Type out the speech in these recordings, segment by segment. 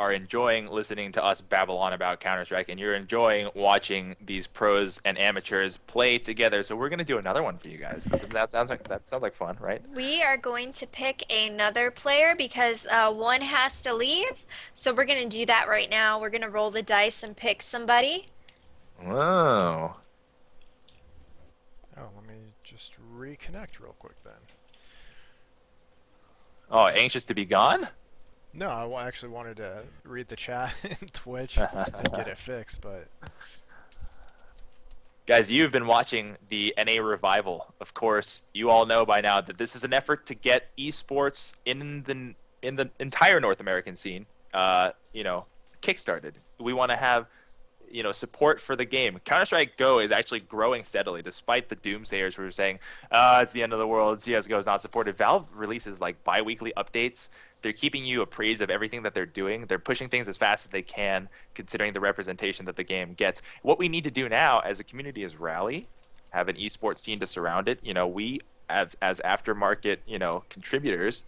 are enjoying listening to us babble on about Counter-Strike, and you're enjoying watching these pros and amateurs play together. So we're gonna do another one for you guys. That sounds like fun, right? We are going to pick another player because one has to leave. So we're going to do that right now. We're going to roll the dice and pick somebody. Whoa. Oh, let me just reconnect real quick then. Oh, anxious to be gone? No, I actually wanted to read the chat in Twitch and get it fixed, but Guys, you've been watching the NA revival. Of course, you all know by now that this is an effort to get esports in the entire North American scene, kickstarted. We want to have, support for the game. Counter-Strike Go is actually growing steadily, despite the doomsayers who are saying, it's the end of the world, CSGO is not supported. Valve releases like bi-weekly updates. They're keeping you appraised of everything that they're doing. They're pushing things as fast as they can, considering the representation that the game gets. What we need to do now as a community is rally, have an esports scene to surround it. We have, as aftermarket, contributors,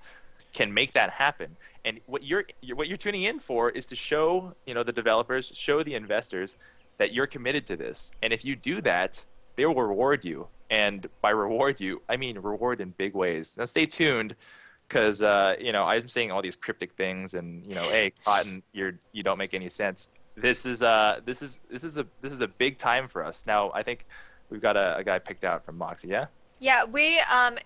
can make that happen. And what you're tuning in for is to show, the developers, show the investors that you're committed to this. And if you do that, they will reward you. And by reward you, I mean reward in big ways. Now stay tuned because I'm saying all these cryptic things and hey, Cotton, you don't make any sense. This is a big time for us. Now I think we've got a guy picked out from Moxie, yeah? Yeah,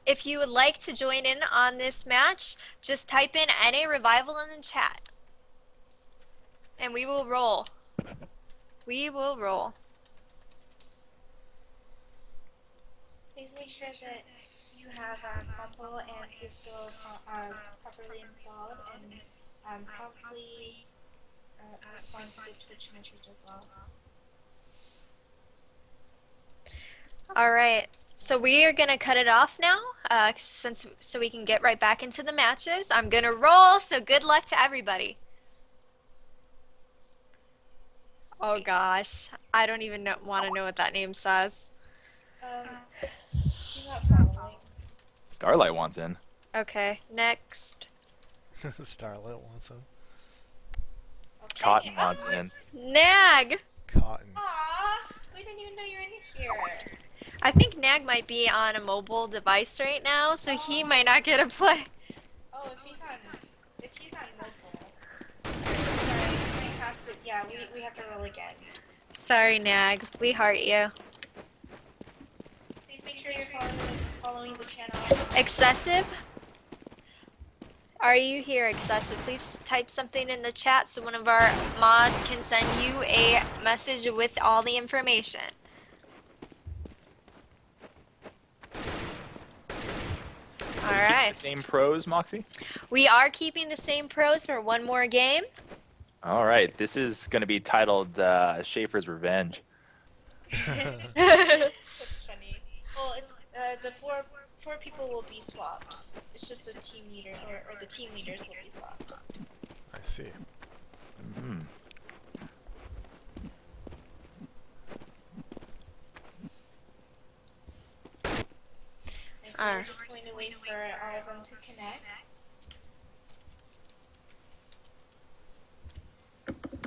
if you would like to join in on this match, just type in NA Revival in the chat and we will roll. We will roll. Please make sure that you have Compo and Cisco properly installed and properly respond to the Twitch message as well. All right. So we are gonna cut it off now, so we can get right back into the matches. I'm gonna roll, so good luck to everybody. Oh gosh, I don't even want to know what that name says. He's not following. Starlight wants in. Okay, next. Starlit wants him. Okay. Cotton wants in. Nag! Cotton. Aww, we didn't even know you were in here. I think Nag might be on a mobile device right now, so he might not get a play. Oh, if he's on mobile. Sorry, we have to. Yeah, we have to roll again. Sorry, Nag. We heart you. Please make sure you're following the channel. Excessive? Are you here, Excessive? Please type something in the chat so one of our mods can send you a message with all the information. All right. Same pros, Moxie? We are keeping the same pros for one more game. All right, this is going to be titled Shaffer's Revenge. That's funny. Well, it's the four people will be swapped. It's just the team leader or the team leaders will be swapped. I see. Mm-hmm. And so we're just going to wait for all of them to connect.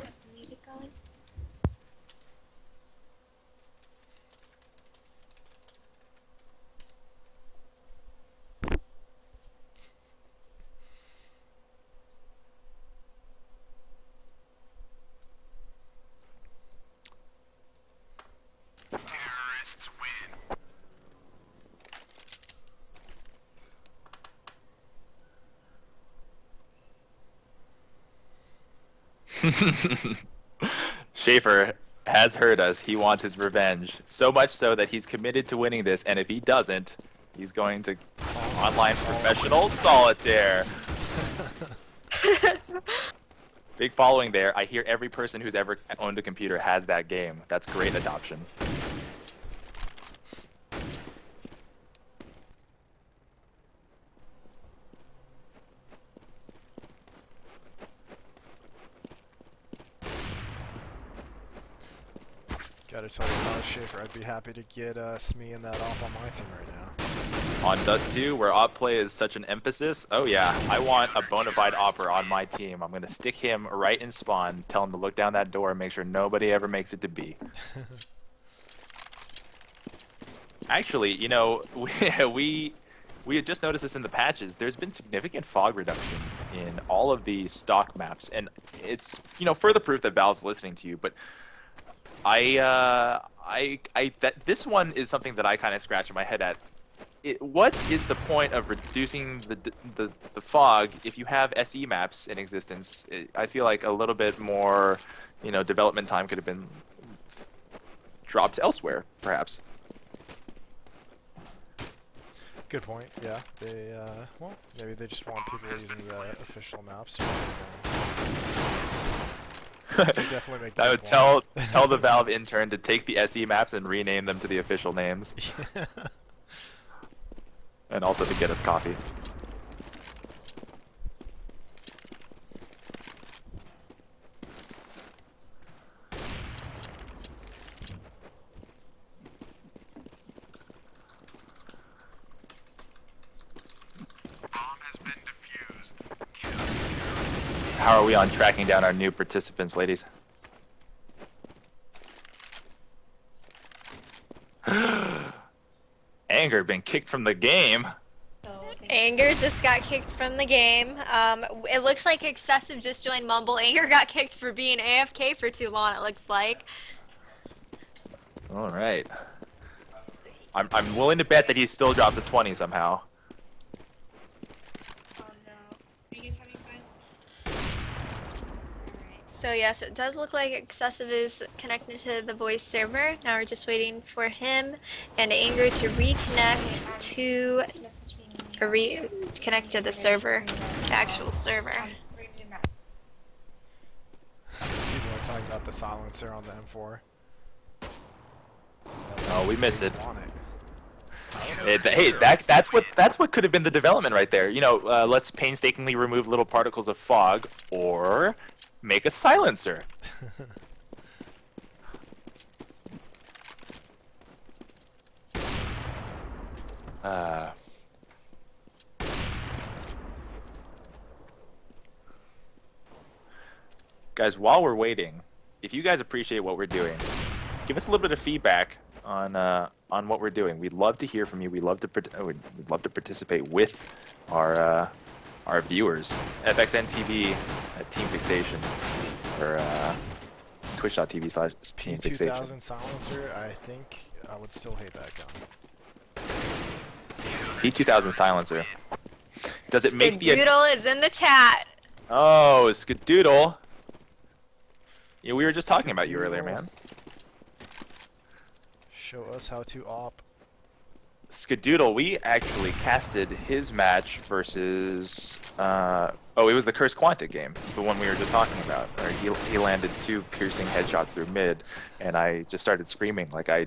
Have some music going. Terrorists win. Shaffer has heard us. He wants his revenge. So much so that he's committed to winning this, and if he doesn't, he's going to online professional solitaire. Big following there. I hear every person who's ever owned a computer has that game. That's great adoption. Gotta tell you, Shaffer, I'd be happy to get Smee and that off on my team right now. On Dust 2, where op play is such an emphasis, oh yeah, I want a bona fide opper on my team. I'm going to stick him right in spawn, tell him to look down that door and make sure nobody ever makes it to B. Actually, you know, we had just noticed this in the patches. There's been significant fog reduction in all of the stock maps, and it's, you know, further proof that Valve's listening to you. But that this one is something that I kind of scratch my head at. What is the point of reducing the fog if you have SE maps in existence? I feel like a little bit more, you know, development time could have been dropped elsewhere, perhaps. Good point. Yeah, they well, maybe they just want people using the official maps. They definitely make I that would point. tell the Valve intern to take the SE maps and rename them to the official names, and also to get us coffee. How are we on tracking down our new participants, ladies? Anger been kicked from the game. Anger just got kicked from the game. It looks like Excessive just joined Mumble. Anger got kicked for being AFK for too long, it looks like. All right. I'm willing to bet that he still drops a 20 somehow. Oh no. Are you guys having fun? So yes, it does look like Excessive is connected to the voice server. Now we're just waiting for him and Anger to reconnect to Just message me. reconnect to the server, the actual server. We're gonna do map. People are talking about the silencer on the M4. Oh, we miss They it. want it. Hey, that's what could have been the development right there. You know, let's painstakingly remove little particles of fog, or make a silencer. Guys, while we're waiting, if you guys appreciate what we're doing, give us a little bit of feedback on what we're doing. We'd love to hear from you. We'd love to we'd love to participate with our viewers. FXN TV at Team Fixation, or twitch.tv/Team Fixation. P2000 silencer, I think I would still hate that gun. P2000 silencer. Does it make the Doodle is in the chat. Oh, Skadoodle. Yeah, we were just talking about you earlier, man. Show us how to op. Skadoodle, we actually casted his match versus oh, it was the Curse Quantic game, the one we were just talking about. He landed 2 piercing headshots through mid, and I just started screaming like there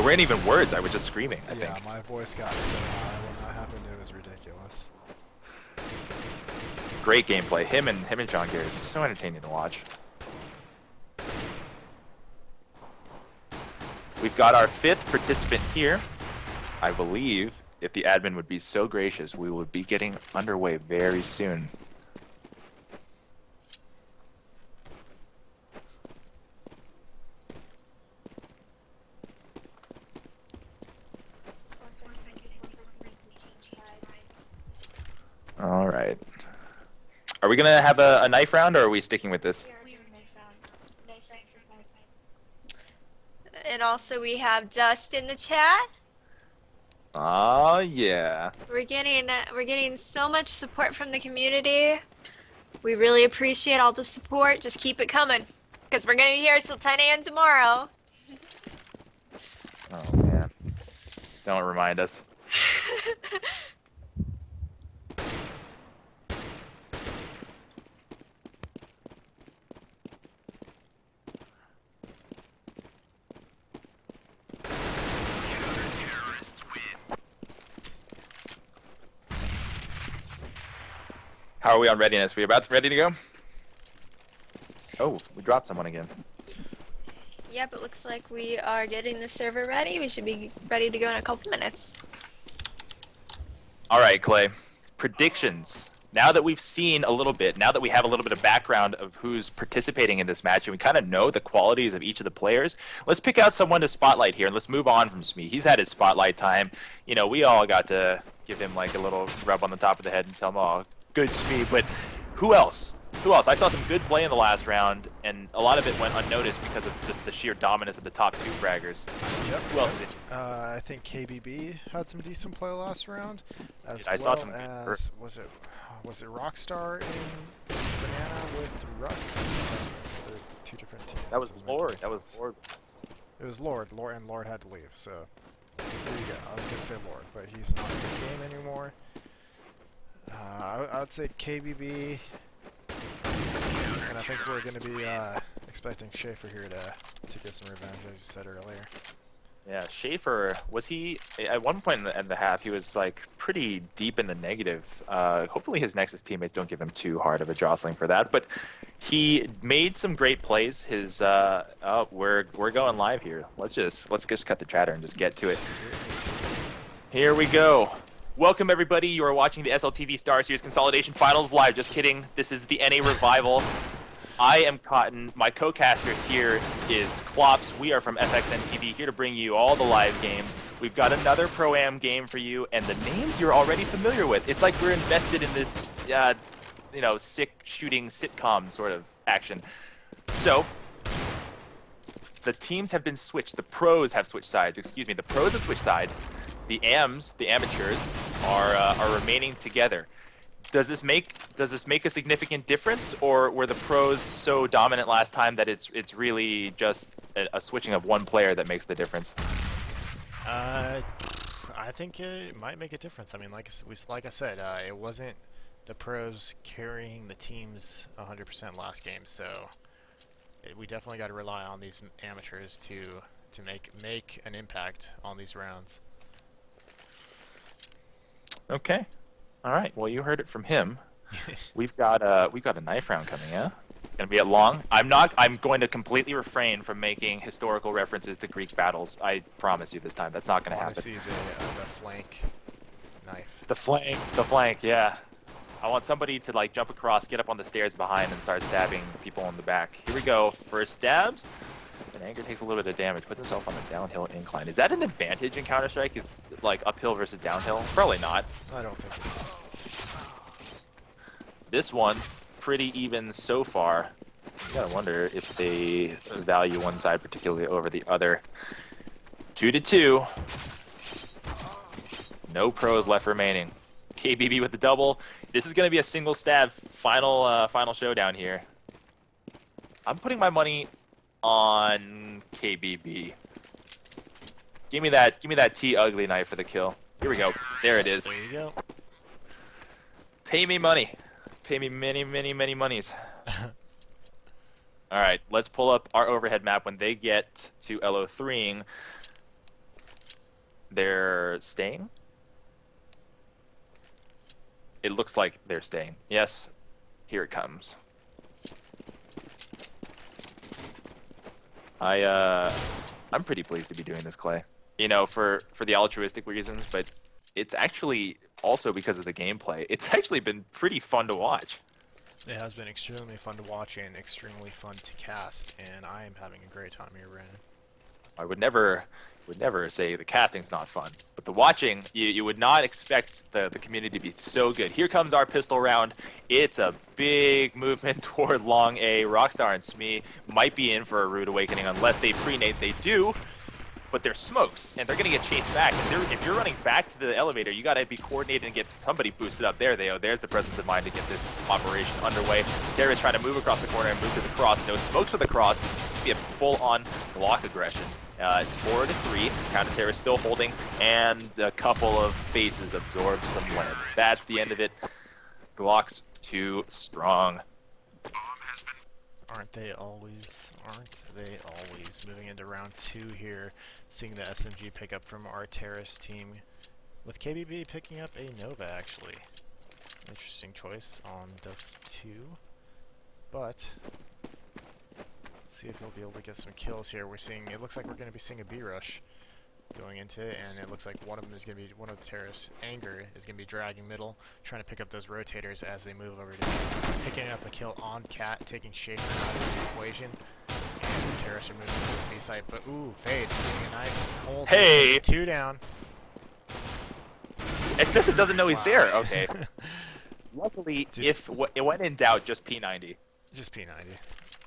weren't even words. I was just screaming. I Yeah, think. my voice got so high when that happened. It was ridiculous. Great gameplay. Him and John Gary is so entertaining to watch. We've got our 5th participant here. I believe, if the admin would be so gracious, we would be getting underway very soon. All right. Are we gonna have a knife round, or are we sticking with this? And also we have Dust in the chat. Oh yeah. We're getting so much support from the community. We really appreciate all the support. Just keep it coming, because we're gonna be here till 10 a.m. tomorrow. Oh man. Don't remind us. How are we on readiness? We ready to go? Oh, we dropped someone again. Yep, it looks like we are getting the server ready. We should be ready to go in a couple minutes. All right, Clay. Predictions. Now that we've seen a little bit, now that we have a little bit of background of who's participating in this match, and we kind of know the qualities of each of the players, let's pick out someone to spotlight here, and let's move on from Smee. He's had his spotlight time. You know, we all got to give him like a little rub on the top of the head and tell him, "Oh, good Smee." But who else? Who else? I saw some good play in the last round, and a lot of it went unnoticed because of just the sheer dominance of the top two fraggers. Yep. Who else did? I think KBB had some decent play last round, as I saw well some good as was it Rockstar in Banana with Ruck? They're two different teams. That was Doesn't make Lord. any That was sense. Lord. It was Lord. Lord had to leave. So there you go. I was gonna say Lord, but he's not in the game anymore. I would say KBB, and I think we're gonna be expecting Shaffer here to get some revenge, as you said earlier. Yeah, Shaffer, was he, at one point in the half, he was like pretty deep in the negative. Hopefully his Nexus teammates don't give him too hard of a jostling for that, but he made some great plays. His, oh, we're going live here. Let's just cut the chatter and just get to it. Here we go. Welcome everybody. You are watching the SLTV Star Series Consolidation Finals live. Just kidding. This is the NA Revival. I am Cotton. My co-caster here is Klops. We are from FXN TV, here to bring you all the live games. We've got another Pro-Am game for you, and the names you're already familiar with. It's like we're invested in this, you know, sick shooting sitcom sort of action. So, the teams have been switched. The pros have switched sides. Excuse me. The pros have switched sides. The AMs, the amateurs, are remaining together. Does this make a significant difference, or were the pros so dominant last time that it's really just a switching of one player that makes the difference? I think it might make a difference. I mean, like I said, it wasn't the pros carrying the teams 100% last game, so we definitely got to rely on these amateurs to make an impact on these rounds. Okay. All right. Well, you heard it from him. We've got a knife round coming. Yeah. Gonna be at long. I'm going to completely refrain from making historical references to Greek battles. I promise you this time. That's not gonna I want to happen. see the flank knife. The flank. Yeah. I want somebody to like jump across, get up on the stairs behind, and start stabbing people in the back. Here we go. First stabs. And Anger takes a little bit of damage, puts himself on a downhill incline. Is that an advantage in Counter-Strike? Is like uphill versus downhill? Probably not. I don't think it is. This one, pretty even so far. You gotta wonder if they value one side particularly over the other. 2-2. No pros left remaining. KBB with the double. This is gonna be a single stab final showdown here. I'm putting my money on KBB. Give me that T ugly knife for the kill. Here we go. There it is. There you go. Pay me money. Pay me many, many, many monies. Alright, let's pull up our overhead map. When they get to LO3ing, they're staying? It looks like they're staying. Yes, here it comes. I'm pretty pleased to be doing this, Clay. You know, for the altruistic reasons, but it's actually also because of the gameplay. It's actually been pretty fun to watch. It has been extremely fun to watch and extremely fun to cast, and I am having a great time here, Brandon. I would never say the casting's not fun, but the watching, you would not expect the community to be so good. Here comes our pistol round. It's a big movement toward long A. Rockstar and Smee might be in for a rude awakening unless they pre-nade. They do, but they're smokes, and they're going to get chased back. And if you're running back to the elevator, you got to be coordinated and get somebody boosted up there. There's the presence of mind to get this operation underway. There is trying to move across the corner and move to the cross. No smokes for the cross. Be a full-on block aggression. It's 4-3. Counter-Terror is still holding, and a couple of faces absorb some lead. That's the end of it. Glock's too strong. Aren't they always? Moving into round 2 here, seeing the SMG pick up from our terrorist team, with KBB picking up a Nova, actually. Interesting choice on Dust 2, but let's see if he'll be able to get some kills here. It looks like we're going to be seeing a B rush going into it, and it looks like one of them is going to be, one of the terrorists, Anger, is going to be dragging middle, trying to pick up those rotators as they move over to picking up a kill on Cat, taking Shaffer out of the equation, and the terrorists are moving to this B site, but ooh, Fade getting a nice hold. Hey! 2 down. It's just it doesn't know he's Wow. there. Okay. Luckily, if when in doubt, just P90. Just P90.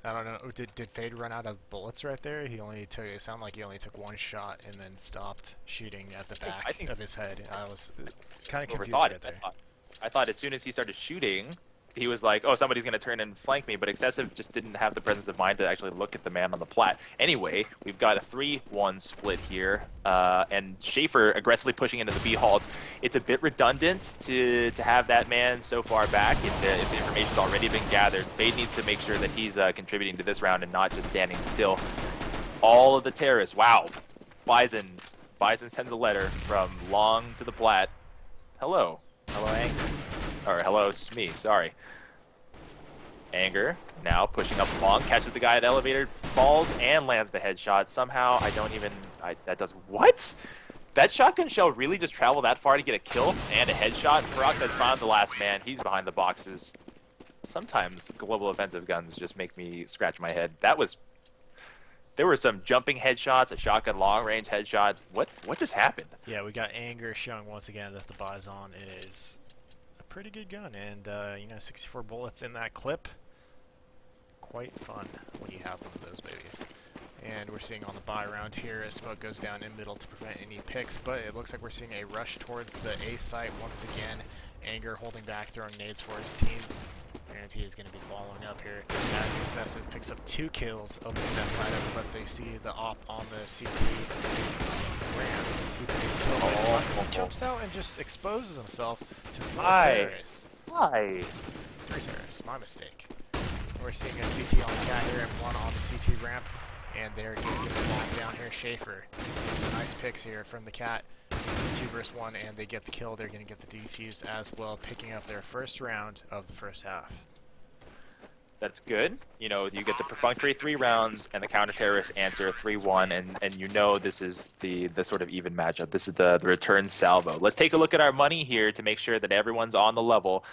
I don't know. Did Fade run out of bullets right there? He only took. It sounded like he only took 1 shot and then stopped shooting at the back of his head. I was kind of confused Overthought right it. there. I thought as soon as he started shooting, he was like, "Oh, somebody's gonna turn and flank me." But Excessive just didn't have the presence of mind to actually look at the man on the plat. Anyway, we've got a 3-1 split here, and Shaffer aggressively pushing into the B halls. It's a bit redundant to have that man so far back if the information's already been gathered. Fade needs to make sure that he's contributing to this round and not just standing still. All of the terrorists. Wow, Bison sends a letter from Long to the plat. Hello, Anger. Or hello, me, sorry. Anger, now pushing up Long, catches the guy at elevator, falls and lands the headshot. Somehow, that does, what? That shotgun shell really just traveled that far to get a kill and a headshot? Peroxide's found the last man, he's behind the boxes. Sometimes global offensive guns just make me scratch my head. There were some jumping headshots, a shotgun long-range headshot. What just happened? Yeah, we got Anger showing once again that the Bison is a pretty good gun, and 64 bullets in that clip. Quite fun when you have one of those babies. And we're seeing on the buy round here as smoke goes down in middle to prevent any picks, but it looks like we're seeing a rush towards the A site once again. Anger holding back, throwing nades for his team. And he is going to be following up here as Excessive picks up 2 kills opening that side up, but they see the op on the CT ramp. He jumps out and just exposes himself to 4 terrorists. Why? 3 terrorists, my mistake. We're seeing a CT on the Cat here and 1 on the CT ramp, and they're going to get the knock down here. Shaffer. Some nice picks here from the Cat. 2 versus 1, and they get the kill. They're going to get the defuse as well, picking up their first round of the first half. That's good. You know, you get the perfunctory 3 rounds, and the counter-terrorist answer 3-1, and you know this is the sort of even matchup. This is the return salvo. Let's take a look at our money here to make sure that everyone's on the level.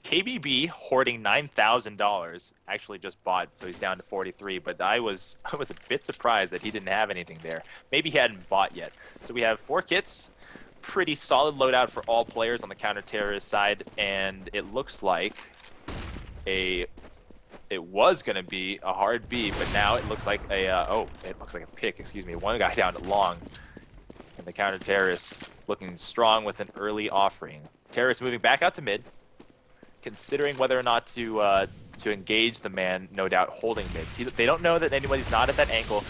KBB hoarding $9,000 actually just bought, so he's down to 43. But I was a bit surprised that he didn't have anything there. Maybe he hadn't bought yet. So we have 4 kits, pretty solid loadout for all players on the counter-terrorist side, and it looks like it was going to be a hard B, but now it looks like a pick. Excuse me. 1 guy down at long, and the counter-terrorists looking strong with an early offering. Terrorists moving back out to mid, considering whether or not to engage the man, no doubt holding mid. They don't know that anybody's not at that angle.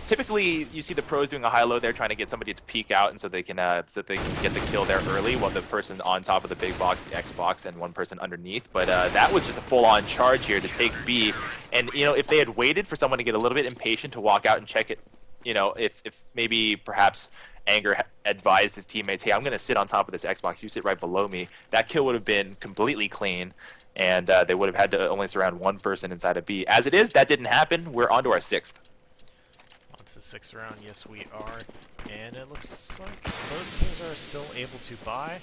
Typically, you see the pros doing a high-low there, trying to get somebody to peek out, and so they can get the kill there early, while the person on top of the big box, the X box, and 1 person underneath. But that was just a full-on charge here to take B. And if they had waited for someone to get a little bit impatient to walk out and check it, if maybe perhaps Anger advised his teammates, "Hey, I'm going to sit on top of this Xbox. You sit right below me." That kill would have been completely clean, and they would have had to only surround 1 person inside of B. As it is, that didn't happen. We're on to our 6th. On to the 6th round, yes we are. And it looks like both teams are still able to buy.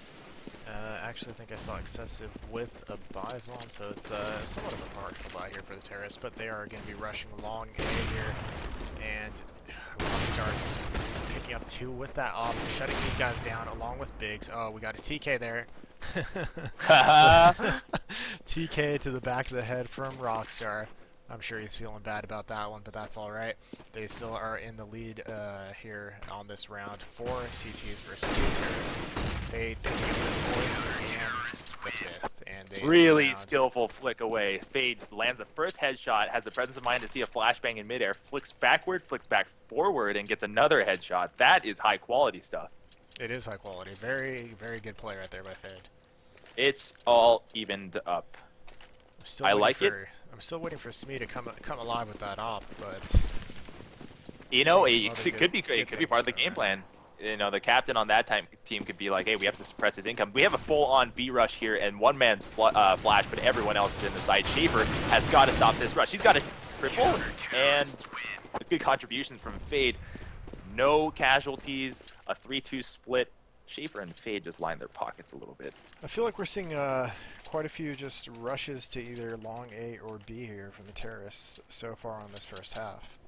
Actually, I think I saw Excessive with a Bison, so it's somewhat of a partial buy here for the terrorists, but they are going to be rushing long A here. And Rockstar's picking up 2 with that op, shutting these guys down along with Biggs. Oh, we got a TK there. TK to the back of the head from Rockstar. I'm sure he's feeling bad about that one, but that's alright. They still are in the lead here on this round. 4 CTs versus 2 terrorists. Fade picking up the 4th and the 5th. And they Really skillful flick away. Fade lands the first headshot, has the presence of mind to see a flashbang in midair, flicks backward, flicks back forward, and gets another headshot. That is high quality stuff. It is high quality. Very, very good play right there by Fade. It's all evened up. I like it. I'm still waiting for Smee to come alive with that op, but it could be part of the game plan. The captain on that team could be like, "Hey, we have to suppress his income." We have a full-on B rush here, and 1 man's flash, but everyone else is in the side. Shaffer has got to stop this rush. He's got a triple, and a good contribution from Fade. No casualties, a 3-2 split. Shaffer and Fade just line their pockets a little bit. I feel like we're seeing quite a few just rushes to either long A or B here from the terrorists so far on this first half.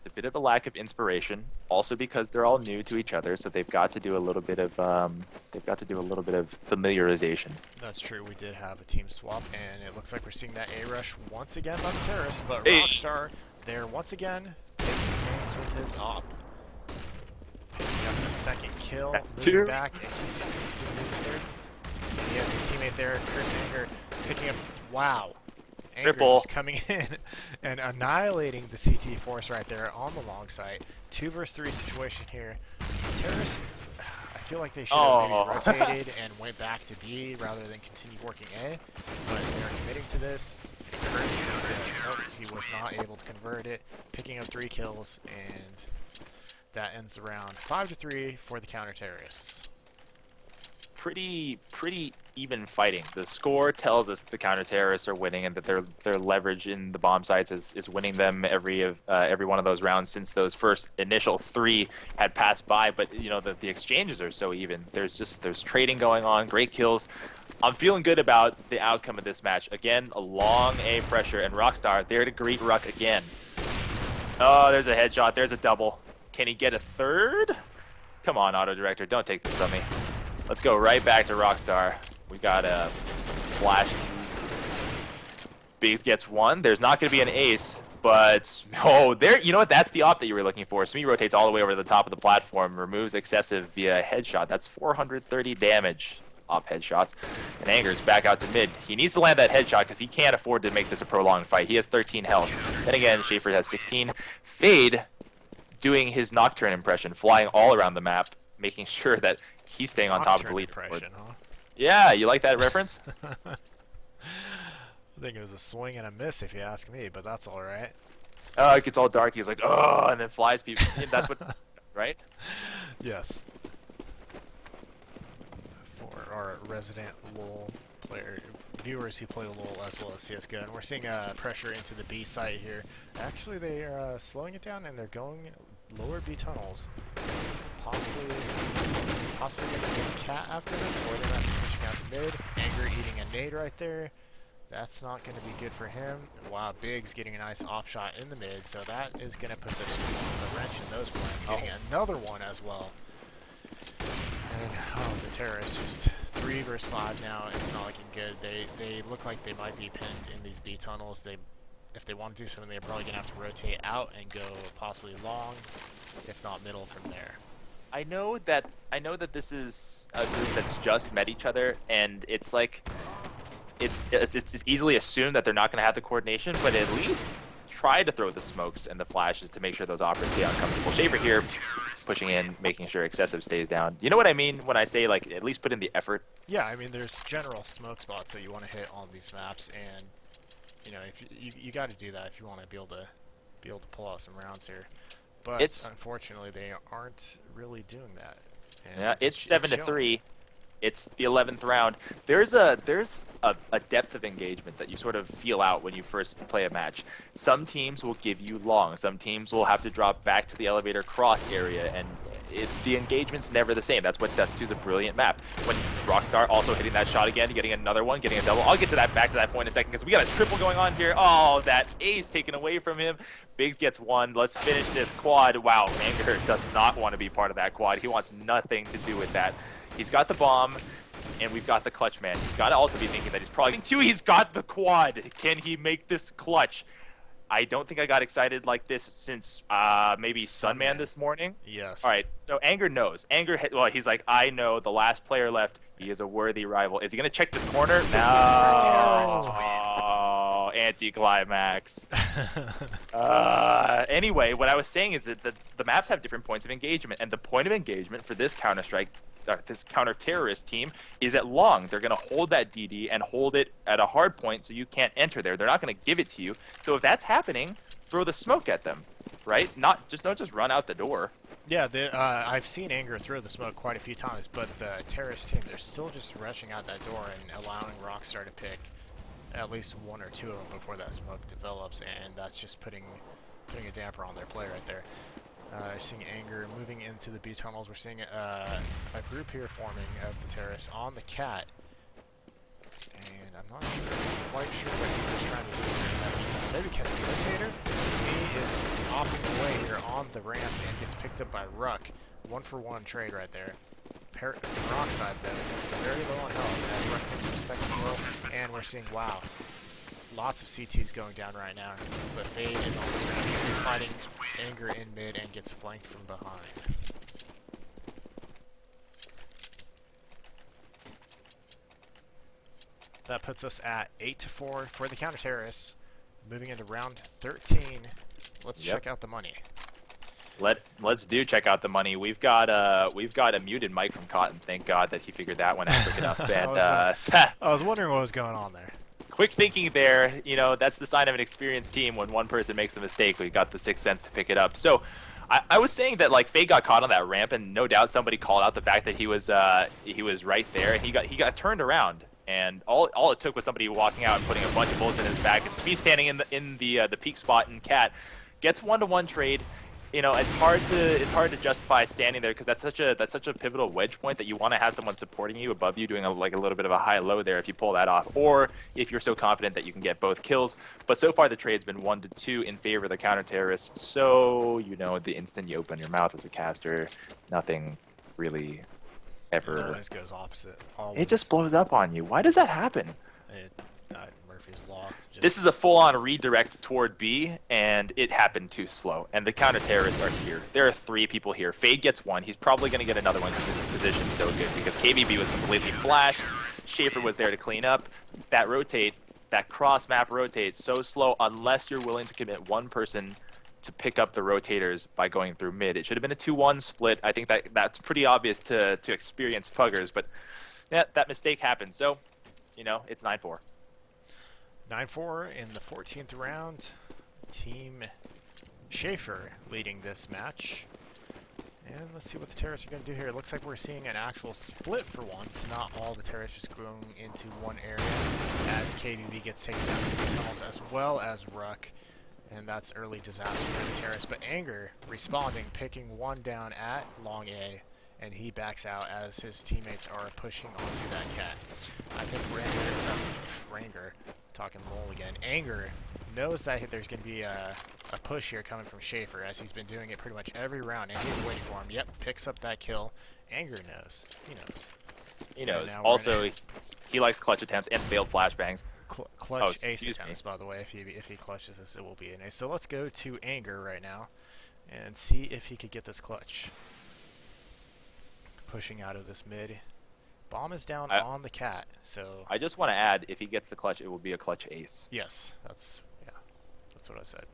It's a bit of a lack of inspiration, also because they're all new to each other, so they've got to do a little bit of familiarization. That's true. We did have a team swap, and it looks like we're seeing that A rush once again by the terrorists. But Hey. Rockstar there once again taking things with his op. Got the second kill. That's moving two. back and keeps his third. He has his teammate there, Chris Anger, picking up. Wow. Anger Triple. just coming in and annihilating the CT force right there on the long site. 2 versus 3 situation here. Terrorists, I feel like they should have maybe rotated and went back to B rather than continue working A, but they're committing to this. And Chris, he was not able to convert it, picking up 3 kills, and that ends the round 5-3 for the counter-terrorists. Pretty even fighting. The score tells us the counter-terrorists are winning and that their leverage in the bomb sites is winning them every one of those rounds since those first initial 3 had passed by. But you know the exchanges are so even. There's trading going on, great kills. I'm feeling good about the outcome of this match. Again, a long A pressure, and Rockstar there to greet Ruck again. Oh, there's a headshot. There's a double. Can he get a third? Come on, Auto Director, don't take this from me. Let's go right back to Rockstar. We got a flash. Biggs gets 1. There's not going to be an ace, but oh, there. You know what? That's the op that you were looking for. Smee rotates all the way over to the top of the platform, removes excessive via headshot. That's 430 damage. Op headshots, and Anger's back out to mid. He needs to land that headshot because he can't afford to make this a prolonged fight. He has 13 health. Then again, Shaffer has 16. Fade doing his Nocturne impression, flying all around the map, making sure that he's staying on top of the lead. Impression, huh? Yeah, you like that reference? I think it was a swing and a miss if you ask me, but that's all right. It gets all dark. He's like, oh, and then flies people. That's what, right? Yes. For our resident LoL player viewers who play LoL as well as CS:GO, and we're seeing pressure into the B site here. Actually, they are slowing it down, and they're going lower B tunnels. Possibly going to get a cat after this, or they might be pushing out to mid. Anger eating a nade right there. That's not going to be good for him. Wow, Biggs getting a nice off shot in the mid, so that is going to put the wrench in those plans. Getting another one as well. And the terrorists just 3 versus 5 now. It's not looking good. They look like they might be pinned in these B tunnels. If they want to do something, they're probably going to have to rotate out and go possibly long, if not middle from there. I know that this is a group that's just met each other, and it's like it's easily assumed that they're not going to have the coordination, but at least try to throw the smokes and the flashes to make sure those offers stay uncomfortable. Shaffer here pushing in, making sure excessive stays down. You know what I mean when I say like at least put in the effort? Yeah, I mean there's general smoke spots that you want to hit on these maps, and you know if you got to do that if you want to be able to pull out some rounds here. But unfortunately, they aren't really doing that. And yeah, it's 7-3. It's the 11th round. There's a depth of engagement that you sort of feel out when you first play a match. Some teams will give you long. Some teams will have to drop back to the elevator cross area, and the engagement's never the same. That's what Dust 2 is a brilliant map. When Rockstar also hitting that shot again, getting another one, getting a double. I'll get to that back to that point in a second because we got a triple going on here. Oh, that ace taken away from him. Biggs gets 1. Let's finish this quad. Wow, Anger does not want to be part of that quad. He wants nothing to do with that. He's got the bomb, and we've got the clutch man. He's got to also be thinking that he's probably too. He's got the quad. Can he make this clutch? I don't think I got excited like this since maybe Sunman this morning. Yes. All right, so Anger knows. Well, he's like, I know the last player left. He is a worthy rival. Is he going to check this corner? No. Oh, anticlimax. Anyway, what I was saying is that the maps have different points of engagement, and the point of engagement for this Counter-Strike, this counter-terrorist team is at long. They're going to hold that DD and hold it at a hard point so you can't enter there. They're not going to give it to you. So if that's happening, throw the smoke at them, right? Don't just run out the door. Yeah, I've seen Anger throw the smoke quite a few times, but the terrorist team, they're still just rushing out that door and allowing Rockstar to pick at least 1 or 2 of them before that smoke develops, and that's just putting a damper on their play right there. Seeing Anger moving into the B tunnels. We're seeing a group here forming of the terrorists on the cat. And I'm not quite sure what he's trying to do here. Maybe catch the rotator. Smee is hopping away here on the ramp and gets picked up by Ruck. 1-for-1 trade right there. Peroxide though, very low on health as Ruck gets his second kill. And we're seeing, wow, lots of CTs going down right now. But Fade is on the ground. He's fighting Anger in mid and gets flanked from behind. That puts us at 8-4 for the counter-terrorists. Moving into round 13. Let's check out the money. Let's check out the money. We've got a muted mic from Cotton. Thank God that he figured that one out quick enough. And I was wondering what was going on there. Quick thinking there. You know, that's the sign of an experienced team. When one person makes a mistake, we got the sixth sense to pick it up. So I was saying that like Fade got caught on that ramp, and no doubt somebody called out the fact that he was right there, and he got turned around. And all it took was somebody walking out and putting a bunch of bullets in his back. It's me standing in the peak spot, and Cat gets 1-to-1 trade. You know, it's hard to justify standing there because that's such a pivotal wedge point that you want to have someone supporting you above you, doing a little bit of a high-low there if you pull that off, or if you're so confident that you can get both kills. But so far the trade's been 1-2 in favor of the counter-terrorists. So you know, the instant you open your mouth as a caster, nothing really ever. It always goes opposite. Always. It just blows up on you. Why does that happen? Murphy's Law. This is a full-on redirect toward B, and it happened too slow. And the counter-terrorists are here. There are 3 people here. Fade gets 1. He's probably going to get another one because his position's so good. Because KBB was completely flashed. Shaffer was there to clean up. That rotate, that cross-map rotate, so slow unless you're willing to commit one person to pick up the rotators by going through mid. It should have been a 2-1 split. I think that's pretty obvious to experienced puggers, but yeah, that mistake happened. So, you know, it's 9-4. 9-4 in the 14th round. Team Shaffer leading this match. And let's see what the terrorists are going to do here. It looks like we're seeing an actual split for once. Not all the terrorists just going into one area as KBB gets taken down to the tunnels as well as Ruck. And that's early disaster for the terrorists. But Anger responding, picking one down at long A. And he backs out as his teammates are pushing onto that cat. I think Ranger talking lol again. Anger knows that there's going to be a push here coming from Shaffer, as he's been doing it pretty much every round, and he's waiting for him. Yep, picks up that kill. Anger knows. He knows. He knows. Also, he likes clutch attempts and failed flashbangs. Clutch ace attempts, by the way. If he clutches this, it will be an ace. So let's go to Anger right now and see if he could get this clutch. Pushing out of this mid. Bomb is down on the cat, so... I just want to add, if he gets the clutch, it will be a clutch ace. Yes, that's what I said.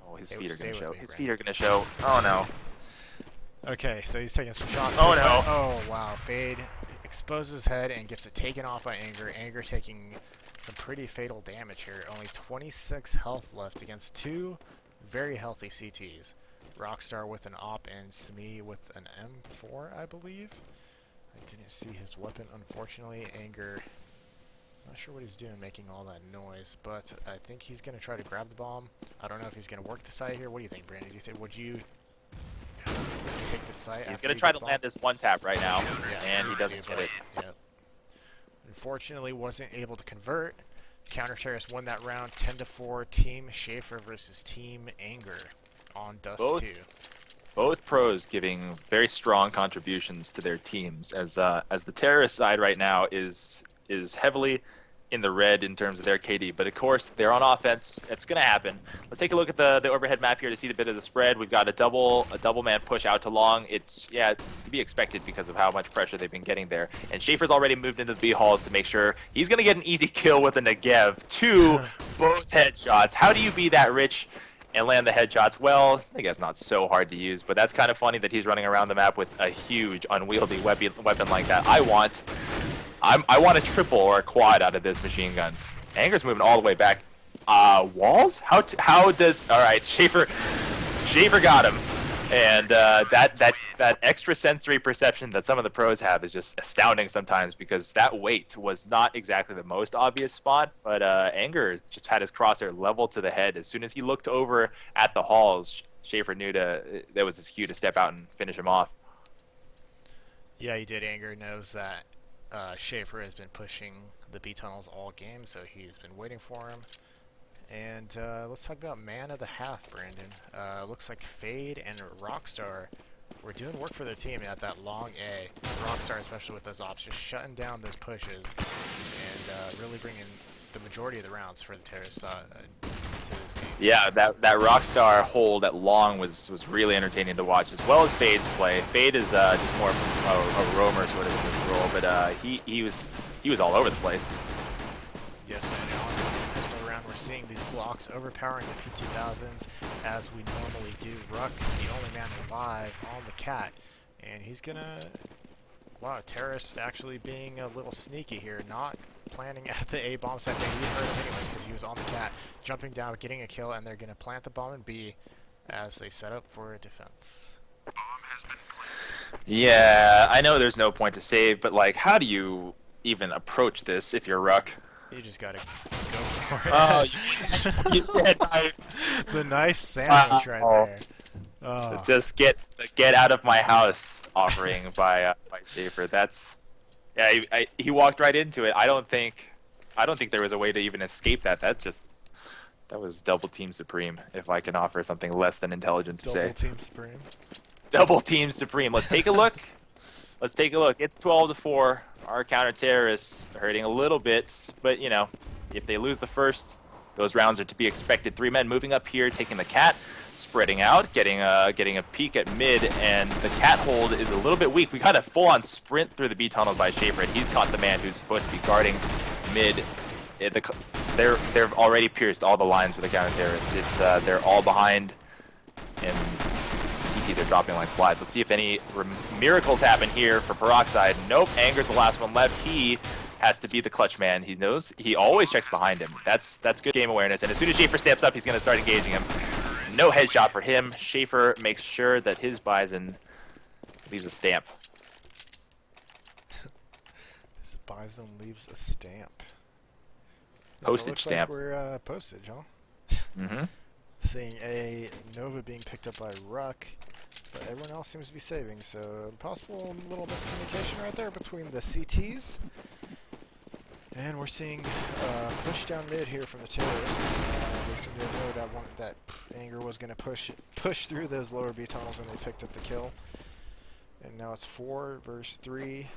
Oh, his feet are going to show. His feet are going to show. Oh, no. Okay, so he's taking some shots. Oh, no. Oh, wow. Fade exposes his head and gets it taken off by Anger. Anger taking some pretty fatal damage here. Only 26 health left against 2 very healthy CTs. Rockstar with an op and Smee with an M4, I believe. I didn't see his weapon, unfortunately. Anger, not sure what he's doing making all that noise, but I think he's going to try to grab the bomb. I don't know if he's going to work the site here. What do you think, Brandon? Would you take the site? He's going to try to land this one tap right now, yeah, and he doesn't get it. Yep. Unfortunately, wasn't able to convert. Counter-terrorists won that round 10-4. Team Shaffer versus Team Anger on Dust 2. Both pros giving very strong contributions to their teams, as the terrorist side right now is heavily in the red in terms of their KD, but of course they're on offense. It's going to happen. Let's take a look at the overhead map here to see a bit of the spread. We've got a double man push out to long. It's to be expected because of how much pressure they've been getting there. And Schaefer's already moved into the B halls to make sure he's going to get an easy kill with a Negev. 2 both headshots. How do you be that rich and land the headshots? Well, I guess not so hard to use, but that's kind of funny that he's running around the map with a huge, unwieldy weapon like that. I want a triple or a quad out of this machine gun. Anger's moving all the way back. Walls? How does... Alright, Shaffer got him. And that extra sensory perception that some of the pros have is just astounding sometimes, because that weight was not exactly the most obvious spot, but Anger just had his crosshair level to the head. As soon as he looked over at the halls, Shaffer knew that was his cue to step out and finish him off. Yeah, he did. Anger knows that Shaffer has been pushing the B tunnels all game, so he's been waiting for him. And let's talk about man of the half, Brandon. Looks like Fade and Rockstar were doing work for their team at that long A. Rockstar, especially with those ops, just shutting down those pushes and really bringing the majority of the rounds for the Terrorists to this team. Yeah, that Rockstar hold at long was really entertaining to watch, as well as Fade's play. Fade is just more of a roamer sort of in this role, but he was all over the place. Yes, and on this pistol round, we're seeing these blocks overpowering the P2000s as we normally do. Ruck, the only man alive on the cat, and he's gonna. Wow, Terrace actually being a little sneaky here, not planning at the A bomb site. He heard him anyways because he was on the cat, jumping down, getting a kill, and they're gonna plant the bomb in B as they set up for a defense. Yeah, I know there's no point to save, but like, how do you even approach this if you're Ruck? You just gotta go for it. Oh, you dead knife. The knife sandwich right there. Oh. Just get out of my house offering by Shaffer. That's yeah. He walked right into it. I don't think there was a way to even escape that. That was double team supreme. If I can offer something less than intelligent to say. Double team supreme. Double team supreme. Let's take a look. Let's take a look. It's 12-4. Our counter-terrorists are hurting a little bit, but you know, if they lose the first, those rounds are to be expected. 3 men moving up here, taking the cat, spreading out, getting a peek at mid, and the cat hold is a little bit weak. We got a full-on sprint through the B tunnels by Shaffer, and he's caught the man who's supposed to be guarding mid. They've already pierced all the lines for the counter-terrorists. It's they're all behind, and they're dropping like flies. Let's see if any miracles happen here for Peroxide. Nope, Anger's the last one left. He has to be the clutch man. He knows. He always checks behind him. That's good game awareness. And as soon as Shaffer steps up, he's going to start engaging him. No headshot for him. Shaffer makes sure that his Bison leaves a stamp. His Bison leaves a stamp. Postage stamp. Like we're postage, huh? Mm-hmm. Seeing a Nova being picked up by Ruck, but everyone else seems to be saving, so possible little miscommunication right there between the CTs. And we're seeing push down mid here from the terrorists. They seem to know that Anger was going to push through those lower B tunnels, and they picked up the kill. And now it's 4 versus 3.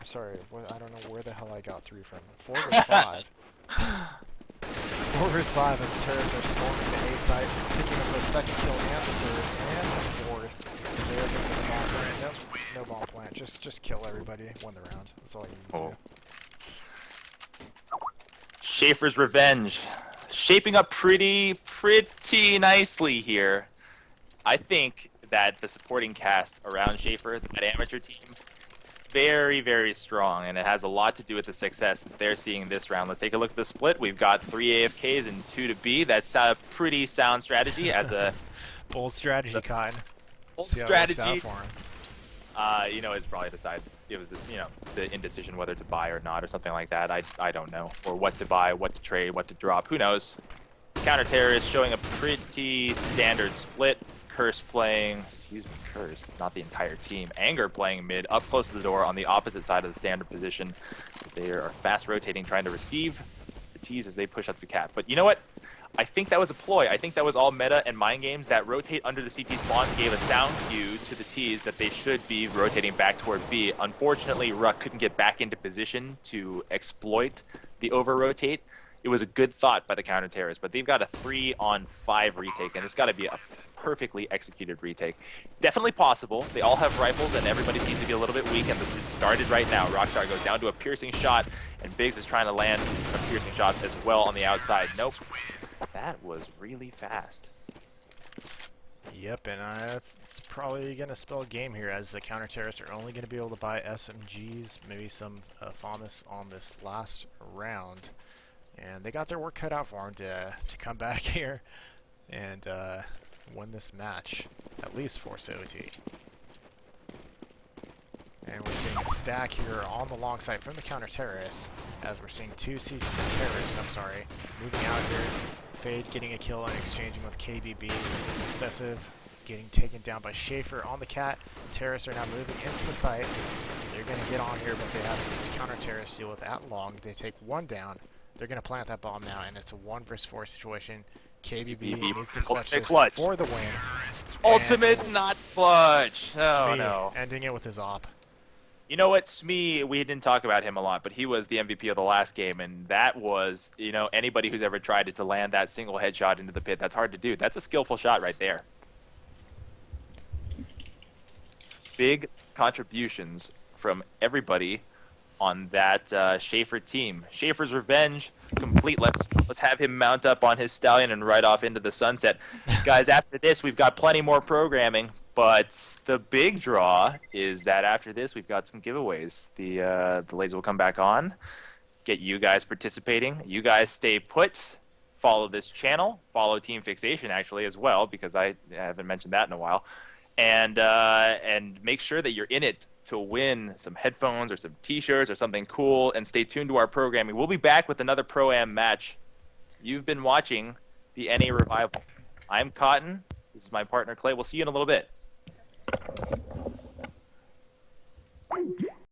Sorry, I don't know where the hell I got 3 from. 4 versus 5. 4 versus 5 as terrorists are storming the A site, picking up the second kill and the third and the fourth. They're going to the bomb plant. Nope, no bomb plant. Just kill everybody. Win the round. That's all you need to do. Shaffer's revenge. Shaping up pretty nicely here. I think that the supporting cast around Shaffer, that amateur team, very strong, and it has a lot to do with the success that they're seeing this round. Let's take a look at the split. We've got 3 AFKs and 2 to B. That's a pretty sound strategy as a bold strategy, Cotton. bold See how strategy. it works out for him. You know, it's probably it was the indecision whether to buy or not or something like that. I don't know, or what to buy, what to trade, what to drop. Who knows? Counter-terrorist showing a pretty standard split. Curse playing, Curse, not the entire team. Anger playing mid, up close to the door on the opposite side of the standard position. They are fast rotating, trying to receive the T's as they push up the cat. But you know what? I think that was a ploy. I think that was all meta and mind games. That rotate under the CT spawn gave a sound cue to the T's that they should be rotating back toward B. Unfortunately, Ruck couldn't get back into position to exploit the over-rotate. It was a good thought by the counter-terrorists, but they've got a 3-on-5 retake, and it's got to be a perfectly executed retake. Definitely possible. They all have rifles, and everybody seems to be a little bit weak, and it started right now. Rockstar goes down to a piercing shot, and Biggs is trying to land a piercing shot as well on the outside. Nope. That was really fast. Yep, and it's probably going to spell a game here as the counter-terrorists are only going to be able to buy SMGs, maybe some FAMAS on this last round. And they got their work cut out for them to come back here and win this match, at least force OT. And we're seeing a stack here on the long side from the counter-terrorists, as we're seeing 2 terrorists, moving out here. Fade getting a kill and exchanging with KBB. Excessive getting taken down by Shaffer on the cat. Terrorists are now moving into the site. They're going to get on here, but they have some counter-terrorists to deal with at long. They take one down. They're going to plant that bomb now, and it's a 1 versus 4 situation. KBB needs to clutch this for the win. Ultimate not clutch. Oh Smee no. ending it with his op. You know what, Smee, we didn't talk about him a lot, but he was the MVP of the last game, and that was, anybody who's ever tried it to land that single headshot into the pit, that's hard to do. That's a skillful shot right there. Big contributions from everybody on that Shaffer team. Shaffer's revenge complete. Let's have him mount up on his stallion and ride off into the sunset. Guys, after this, we've got plenty more programming. But the big draw is that after this, we've got some giveaways. The ladies will come back on, get you guys participating. You guys stay put. Follow this channel. Follow Team Fixation, actually, as well, because I haven't mentioned that in a while. And make sure that you're in it to win some headphones or some T-shirts or something cool. And stay tuned to our programming. We'll be back with another Pro-Am match. You've been watching the NA Revival. I'm Cotton. This is my partner, Clay. We'll see you in a little bit.